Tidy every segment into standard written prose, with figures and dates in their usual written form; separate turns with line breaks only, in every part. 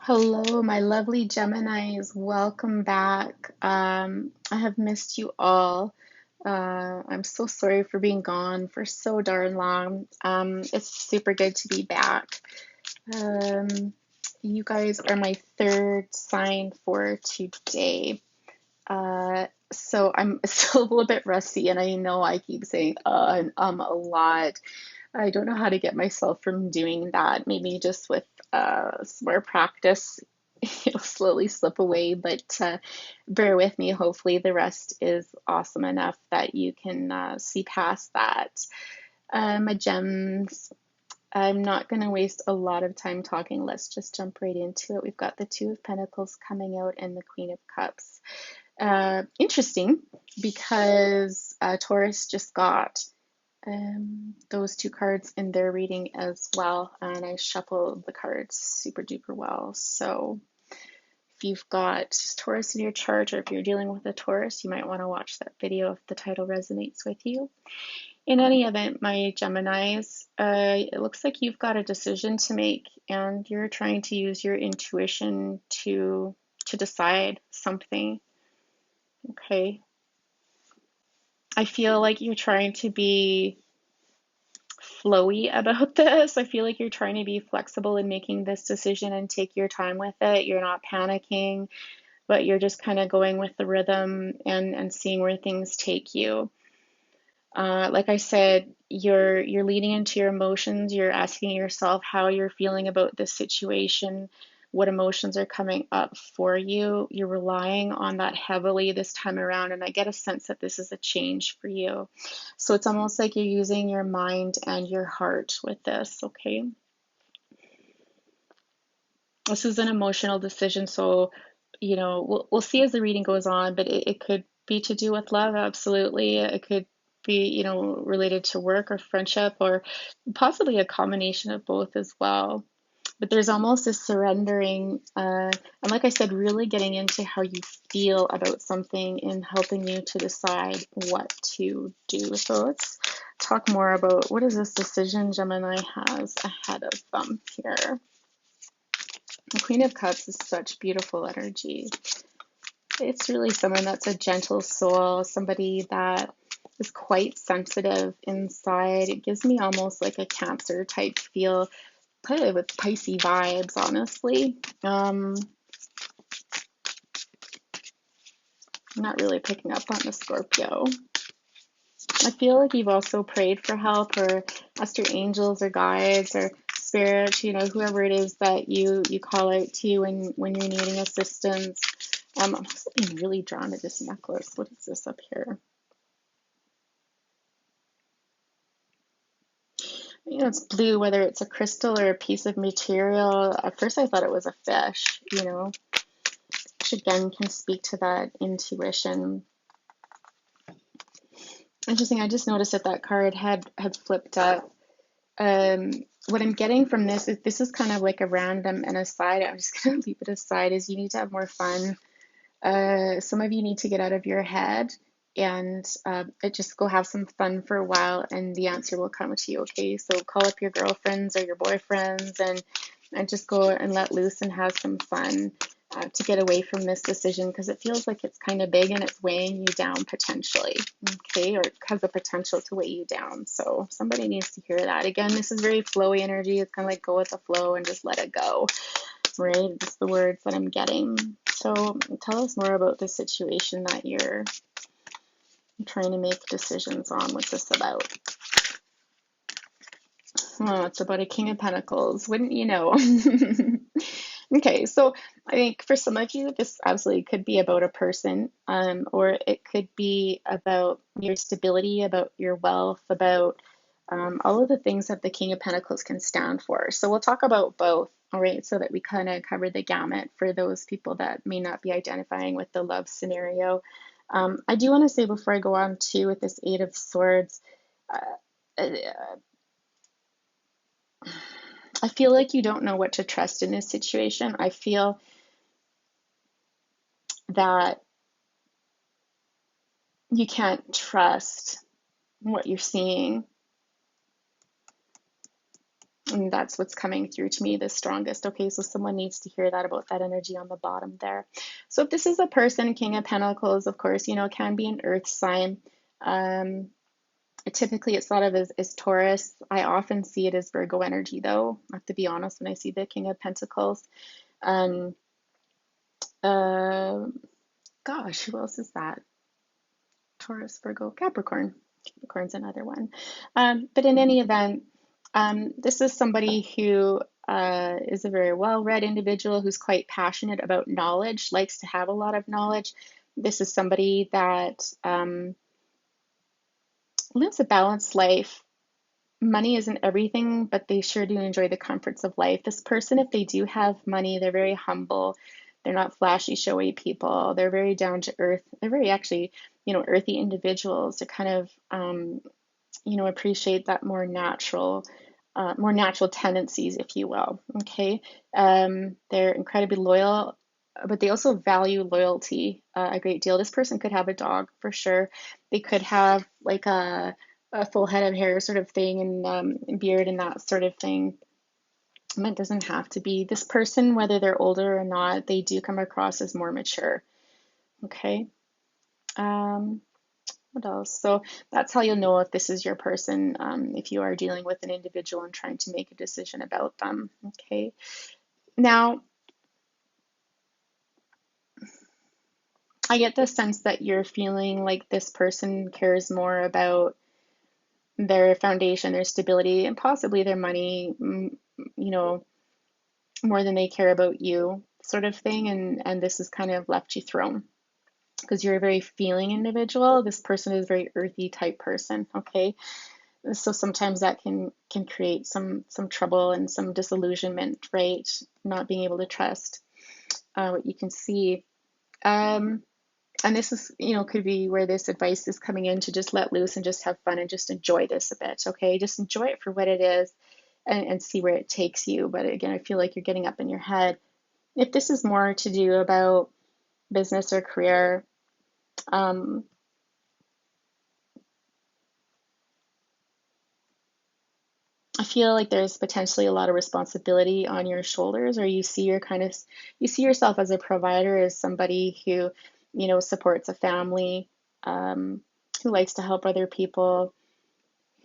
Hello, my lovely Geminis. Welcome back. I have missed you all. I'm so sorry for being gone for so darn long. It's super good to be back. Um, you guys are my third sign for today. So I'm still a little bit rusty, and I know I keep saying and a lot. I don't know how to get myself from doing that. Maybe just with some more practice, it'll slowly slip away, but bear with me. Hopefully, the rest is awesome enough that you can see past that. My gems, I'm not going to waste a lot of time talking. Let's just jump right into it. We've got the Two of Pentacles coming out and the Queen of Cups. Interesting because Taurus just got those two cards in their reading as well, and I shuffled the cards super duper well. So if you've got Taurus in your chart, or if you're dealing with a Taurus, you might want to watch that video if the title resonates with you. In any event, my Geminis, it looks like you've got a decision to make, and you're trying to use your intuition to decide something. Okay. I feel like you're trying to be flowy about this. I feel like you're trying to be flexible in making this decision and take your time with it. You're not panicking, but you're just kind of going with the rhythm and seeing where things take you. Like I said, you're leading into your emotions. You're asking yourself how you're feeling about this situation, what emotions are coming up for you. You're relying on that heavily this time around, and I get a sense that this is a change for you. So it's almost like you're using your mind and your heart with this, okay? This is an emotional decision, so we'll see as the reading goes on, but it could be to do with love, absolutely. It could be, related to work or friendship, or possibly a combination of both as well. But there's almost a surrendering, and like I said, really getting into how you feel about something and helping you to decide what to do. So let's talk more about what is this decision Gemini has ahead of them here. The Queen of Cups is such beautiful energy. It's really someone that's a gentle soul, somebody that is quite sensitive inside. It gives me almost like a Cancer type feel, kind of with Pisces vibes, honestly. I'm not really picking up on the Scorpio. I feel like you've also prayed for help or asked your angels or guides or spirit, whoever it is that you call out to when you're needing assistance. I'm also being really drawn to this necklace. What is this up here? It's blue, whether it's a crystal or a piece of material. At first I thought it was a fish, which again can speak to that intuition. Interesting, I just noticed that card had flipped up. What I'm getting from this is kind of like a random and aside. I'm just gonna leave it aside, is you need to have more fun. Some of you need to get out of your head and just go have some fun for a while, and the answer will come to you, okay? So call up your girlfriends or your boyfriends and just go and let loose and have some fun to get away from this decision, because it feels like it's kind of big and it's weighing you down potentially, okay? Or it has the potential to weigh you down. So somebody needs to hear that. Again, this is very flowy energy. It's kind of like go with the flow and just let it go, right? Just the words that I'm getting. So tell us more about the situation that you're trying to make decisions on. What's this about? Oh, it's about a King of Pentacles. Wouldn't you know? Okay, so I think for some of you, this absolutely could be about a person, or it could be about your stability, about your wealth, about all of the things that the King of Pentacles can stand for. So we'll talk about both, all right, so that we kind of cover the gamut for those people that may not be identifying with the love scenario. I do want to say before I go on too with this Eight of Swords, uh, I feel like you don't know what to trust in this situation. I feel that you can't trust what you're seeing. And that's what's coming through to me the strongest. Okay, so someone needs to hear that about that energy on the bottom there. So if this is a person, King of Pentacles, of course, can be an earth sign. Um, Typically it's thought of as Taurus. I often see it as Virgo energy, though. I have to be honest when I see the King of Pentacles. Um, uh, Gosh, who else is that? Taurus, Virgo, Capricorn. Capricorn's another one. But in any event, this is somebody who is a very well-read individual who's quite passionate about knowledge, likes to have a lot of knowledge. This is somebody that lives a balanced life. Money isn't everything, but they sure do enjoy the comforts of life. This person, if they do have money, they're very humble. They're not flashy, showy people. They're very down to earth. They're very actually, earthy individuals. They're kind of, appreciate that more natural tendencies, if you will. Okay. They're incredibly loyal, but they also value loyalty a great deal. This person could have a dog for sure. They could have like a full head of hair sort of thing, and beard and that sort of thing. And it doesn't have to be. This person, whether they're older or not, they do come across as more mature. Okay. What else? So that's how you'll know if this is your person, if you are dealing with an individual and trying to make a decision about them. Okay. Now, I get the sense that you're feeling like this person cares more about their foundation, their stability, and possibly their money, more than they care about you, sort of thing. And this has kind of left you thrown because you're a very feeling individual. This person is a very earthy type person. Okay. So sometimes that can create some trouble and some disillusionment, right? Not being able to trust what you can see. And this is, could be where this advice is coming in, to just let loose and just have fun and just enjoy this a bit. Okay, just enjoy it for what it is, and see where it takes you. But again, I feel like you're getting up in your head. If this is more to do about business or career, I feel like there's potentially a lot of responsibility on your shoulders, or you see yourself as a provider, as somebody who, supports a family, who likes to help other people,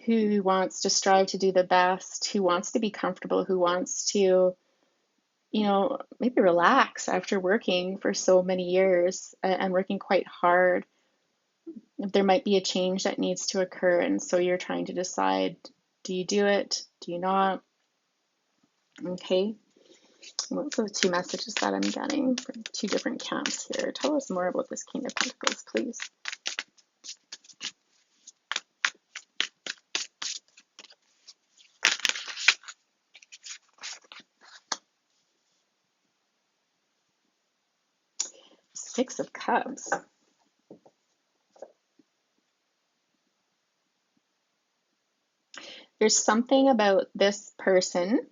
who wants to strive to do the best, who wants to be comfortable, who wants to, maybe relax after working for so many years and working quite hard. There might be a change that needs to occur, and so you're trying to decide, do you do it? Do you not? Okay. What's the two messages that I'm getting from two different camps here? Tell us more about this King of Pentacles, please. Six of Cups. There's something about this person.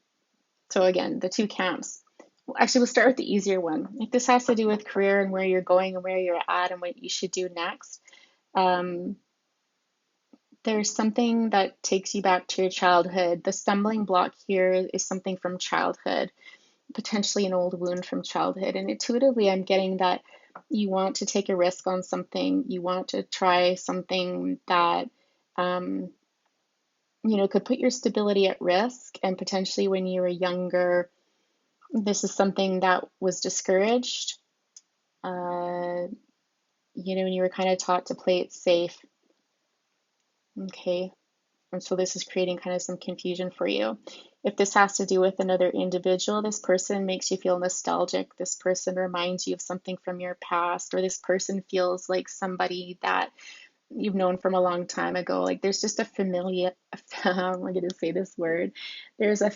So again, the two camps. Well, actually, we'll start with the easier one. If this has to do with career and where you're going and where you're at and what you should do next, there's something that takes you back to your childhood. The stumbling block here is something from childhood, potentially an old wound from childhood. And intuitively, I'm getting that you want to take a risk on something. You want to try something that, could put your stability at risk. And potentially when you were younger, this is something that was discouraged. And you were kind of taught to play it safe. Okay. And so this is creating kind of some confusion for you. If this has to do with another individual, this person makes you feel nostalgic. This person reminds you of something from your past, or this person feels like somebody that you've known from a long time ago. Like there's just a I'm going to say this word. There's a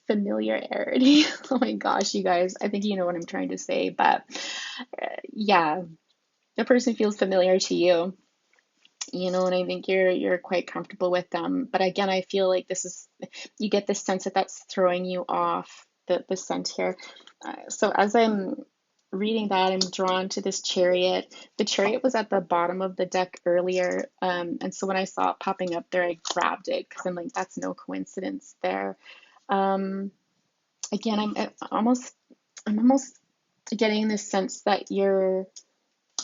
familiarity. Oh my gosh, you guys, I think you know what I'm trying to say, but yeah, the person feels familiar to you. And I think you're quite comfortable with them. But again, I feel like you get this sense that that's throwing you off the scent here. So as I'm reading that, I'm drawn to this chariot. The chariot was at the bottom of the deck earlier. And so when I saw it popping up there, I grabbed it because I'm like, that's no coincidence there. Um, Again, I'm almost getting this sense that you're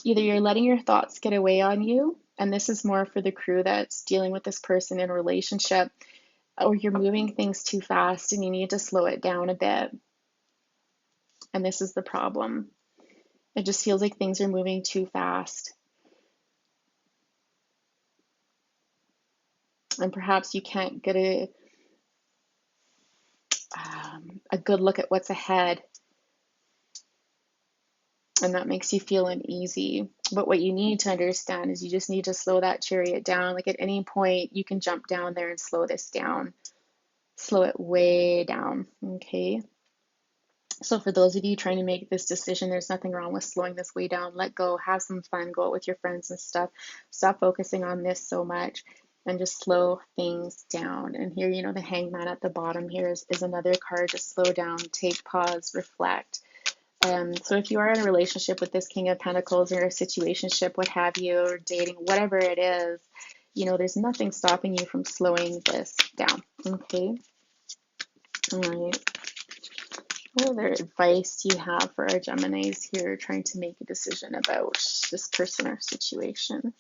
letting your thoughts get away on you. And this is more for the crew that's dealing with this person in a relationship, or you're moving things too fast and you need to slow it down a bit. And this is the problem. It just feels like things are moving too fast. And perhaps you can't get a good look at what's ahead. And that makes you feel uneasy. But what you need to understand is you just need to slow that chariot down. Like at any point, you can jump down there and slow this down. Slow it way down, okay? So for those of you trying to make this decision, there's nothing wrong with slowing this way down. Let go, have some fun, go out with your friends and stuff. Stop focusing on this so much and just slow things down. And here, the hangman at the bottom here is another card to slow down, take pause, reflect. So if you are in a relationship with this King of Pentacles or a situationship, what have you, or dating, whatever it is, there's nothing stopping you from slowing this down, okay? All right. What other advice do you have for our Geminis here trying to make a decision about this person or situation?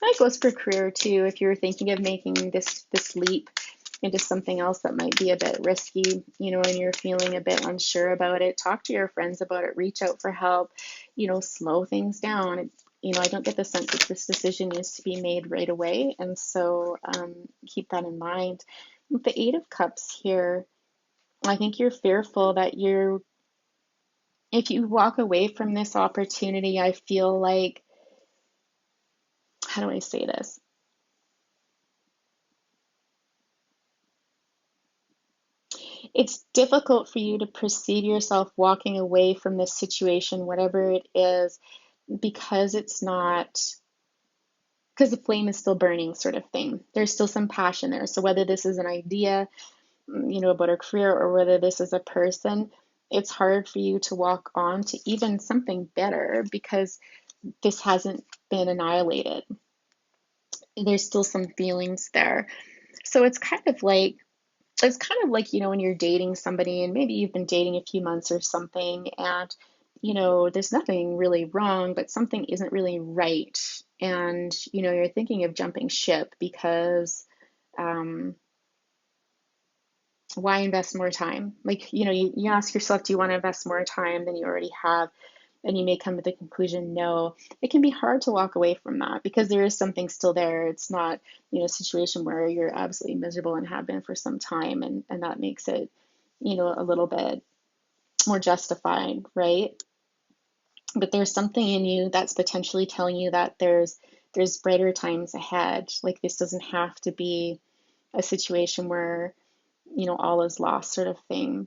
That goes for career too. If you're thinking of making this leap into something else that might be a bit risky, and you're feeling a bit unsure about it, talk to your friends about it, reach out for help, slow things down. I don't get the sense that this decision needs to be made right away. And so keep that in mind. With the Eight of Cups here, I think you're fearful that if you walk away from this opportunity, I feel like, how do I say this? It's difficult for you to perceive yourself walking away from this situation, whatever it is, because because the flame is still burning, sort of thing. There's still some passion there. So whether this is an idea, about a career, or whether this is a person, it's hard for you to walk on to even something better because this hasn't been annihilated. There's still some feelings there. So it's kind of like, when you're dating somebody and maybe you've been dating a few months or something, and there's nothing really wrong, but something isn't really right. And you're thinking of jumping ship because why invest more time? Like, you ask yourself, do you want to invest more time than you already have? And you may come to the conclusion, no. It can be hard to walk away from that because there is something still there. It's not, a situation where you're absolutely miserable and have been for some time, and that makes it, a little bit more justified, right? But there's something in you that's potentially telling you that there's brighter times ahead. Like this doesn't have to be a situation where, all is lost, sort of thing.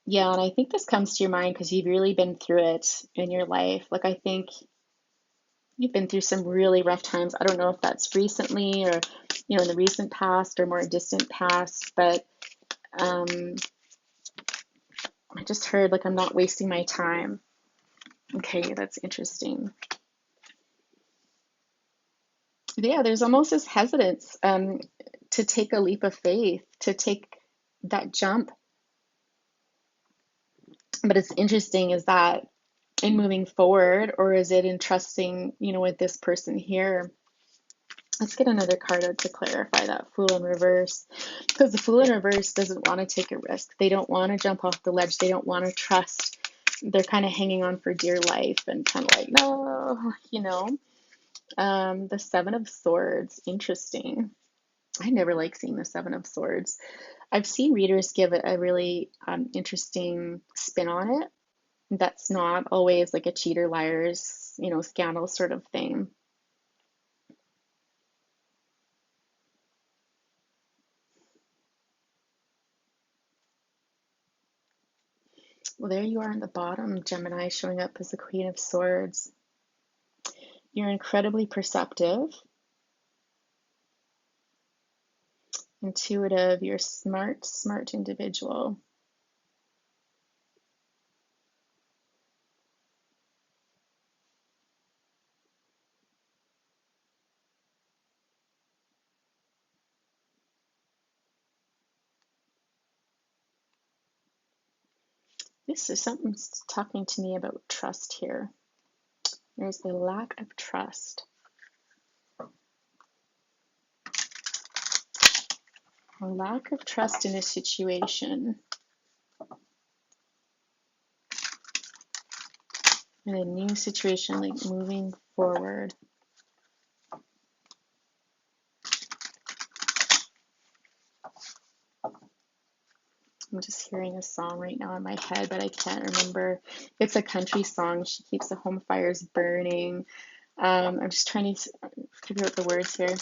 Yeah, and I think this comes to your mind because you've really been through it in your life. Like, I think you've been through some really rough times. I don't know if that's recently or, in the recent past or more distant past, but I just heard, like, I'm not wasting my time. Okay, that's interesting. Yeah, there's almost this hesitance to take a leap of faith, to take that jump. But it's interesting, is that in moving forward, or is it in trusting, with this person here? Let's get another card out to clarify that. Fool in reverse. Because the Fool in reverse doesn't want to take a risk. They don't want to jump off the ledge. They don't want to trust. They're kind of hanging on for dear life and kind of like, no. The Seven of Swords. Interesting. I never like seeing the Seven of Swords. I've seen readers give it a really interesting spin on it. That's not always like a cheater, liars, scandal sort of thing. Well, there you are on the bottom, Gemini, showing up as the Queen of Swords. You're incredibly perceptive. intuitive, you're smart, smart individual. This is something talking to me about trust here. There's a lack of trust. A lack of trust in a situation. In a new situation, like moving forward. I'm just hearing a song right now in my head, but I can't remember. It's a country song. She keeps the home fires burning. I'm just trying to figure out the words here.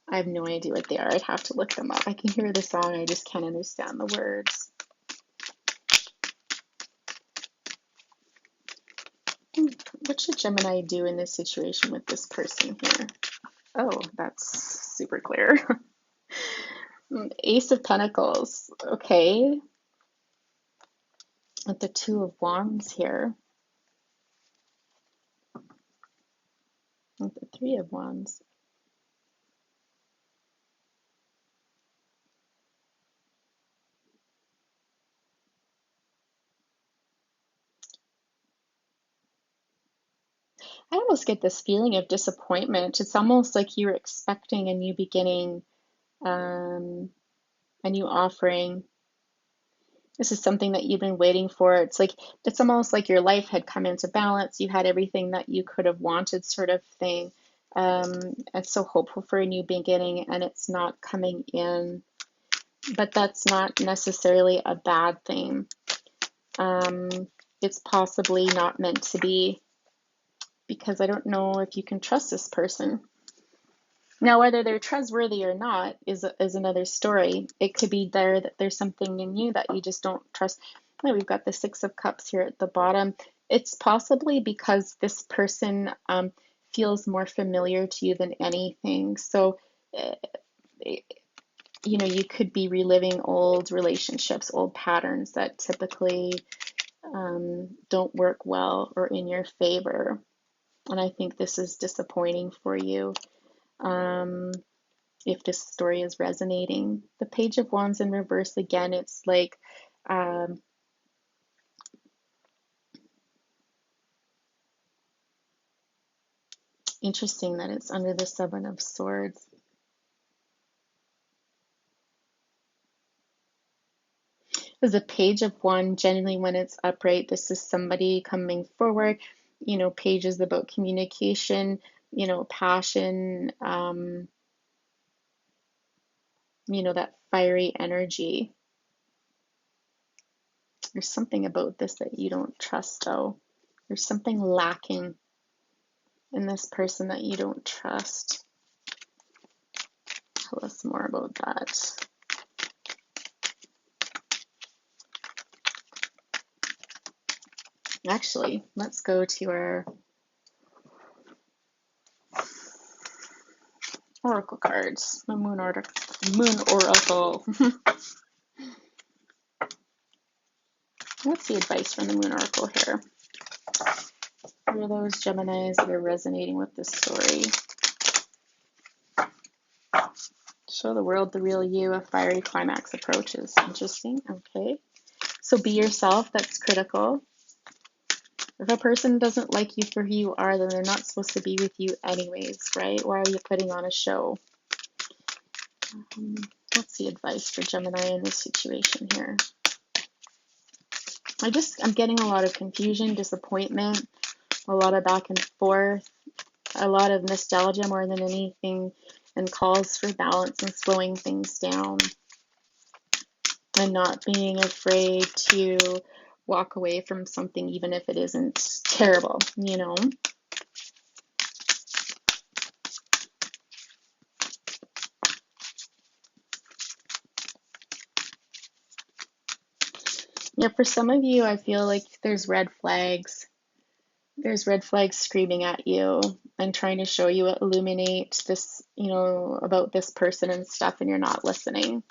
I have no idea what they are. I'd have to look them up. I can hear the song, I just can't understand the words. What should Gemini do in this situation with this person here? Oh, that's super clear. Ace of Pentacles. Okay. With the Two of Wands here. With the Three of Wands. I almost get this feeling of disappointment. It's almost like you're expecting a new beginning, a new offering. This is something that you've been waiting for. It's almost like your life had come into balance. You had everything that you could have wanted, sort of thing. And so hopeful for a new beginning, and it's not coming in. But that's not necessarily a bad thing. It's possibly not meant to be, because I don't know if you can trust this person. Now, whether they're trustworthy or not is another story. It could be that there's something in you that you just don't trust. Oh, we've got the Six of Cups here at the bottom. It's possibly because this person feels more familiar to you than anything. So, you could be reliving old relationships, old patterns that typically don't work well or in your favor. And I think this is disappointing for you. If this story is resonating. The Page of Wands in reverse again, it's like interesting that it's under the Seven of Swords. There's a Page of Wands, generally when it's upright, this is somebody coming forward. Page is about communication, passion, that fiery energy. There's something about this that you don't trust, though. There's something lacking in this person that you don't trust. Tell us more about that. Actually, let's go to our oracle cards. The Moon Oracle. What's the advice from the Moon Oracle here? For those Geminis that are resonating with this story. Show the world the real you. A fiery climax approaches. Interesting. Okay. So be yourself. That's critical. If a person doesn't like you for who you are, then they're not supposed to be with you anyways, right? Why are you putting on a show? What's the advice for Gemini in this situation here? I'm getting a lot of confusion, disappointment, a lot of back and forth, a lot of nostalgia more than anything, and calls for balance and slowing things down, and not being afraid to walk away from something even if it isn't terrible, Yeah, for some of you, I feel like there's red flags. There's red flags screaming at you and trying to show you, illuminate this, about this person and stuff, and you're not listening.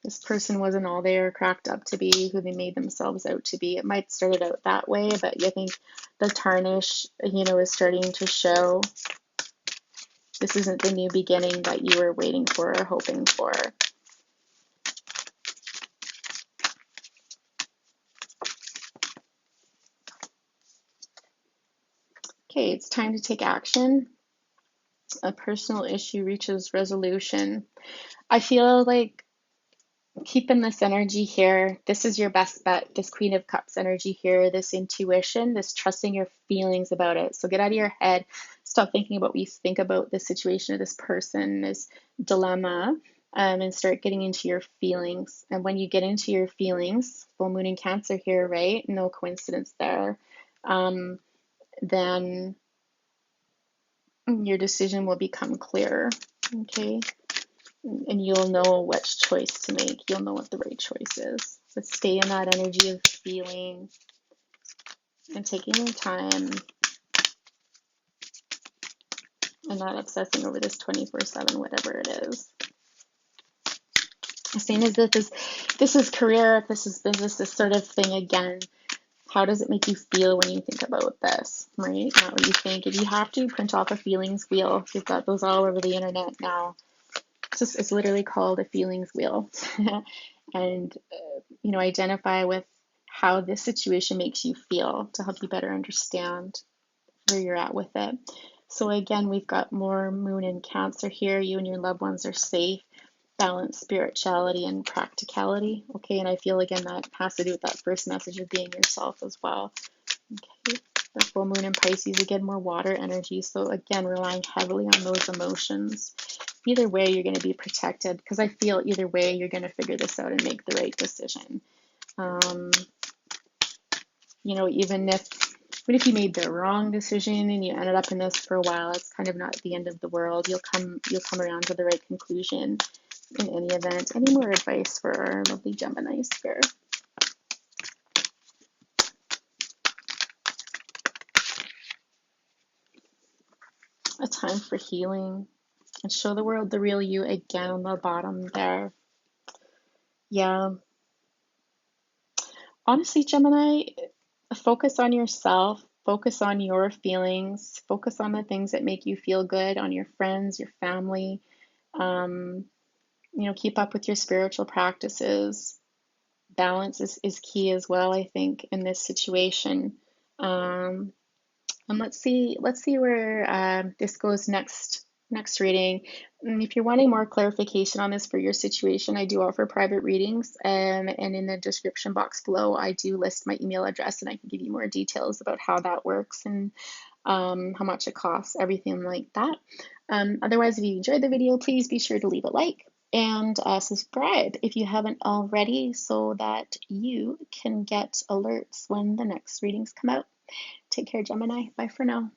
This person wasn't all they are cracked up to be, who they made themselves out to be. It might start out that way, but I think the tarnish, is starting to show. This isn't the new beginning that you were waiting for or hoping for. Okay, it's time to take action. A personal issue reaches resolution. I feel like keeping this energy here, this is your best bet, this Queen of Cups energy here, this intuition, this trusting your feelings about it. So get out of your head, stop thinking about what you think about this situation or this person, this dilemma, and start getting into your feelings. And when you get into your feelings, full moon in Cancer here, right? No coincidence there. Then your decision will become clearer, okay? And you'll know which choice to make. You'll know what the right choice is. But stay in that energy of feeling and taking your time and not obsessing over this 24/7, whatever it is. Same as if this is career, if this is business, this sort of thing again. How does it make you feel when you think about this, right? Not what you think. If you have to, print off a feelings wheel. We've got those all over the internet now. It's literally called a feelings wheel. And identify with how this situation makes you feel to help you better understand where you're at with it. So again, we've got more moon in Cancer here. You and your loved ones are safe. Balance, spirituality, and practicality. Okay, and I feel again that has to do with that first message of being yourself as well. Okay, the full moon in Pisces, again, more water energy. So again, relying heavily on those emotions. Either way, you're going to be protected, because I feel either way, you're going to figure this out and make the right decision. Even if you made the wrong decision and you ended up in this for a while, it's kind of not the end of the world. You'll come around to the right conclusion in any event. Any more advice for our lovely Gemini here? A time for healing, and show the world the real you again on the bottom there. Yeah. Honestly, Gemini, focus on yourself, focus on your feelings, focus on the things that make you feel good, on your friends, your family. Keep up with your spiritual practices. Balance is key as well, I think, in this situation. And let's see where this goes next reading. And if you're wanting more clarification on this for your situation, I do offer private readings, and in the description box below, I do list my email address, and I can give you more details about how that works and how much it costs, everything like that. Otherwise, if you enjoyed the video, please be sure to leave a like and subscribe if you haven't already, so that you can get alerts when the next readings come out. Take care, Gemini. Bye for now.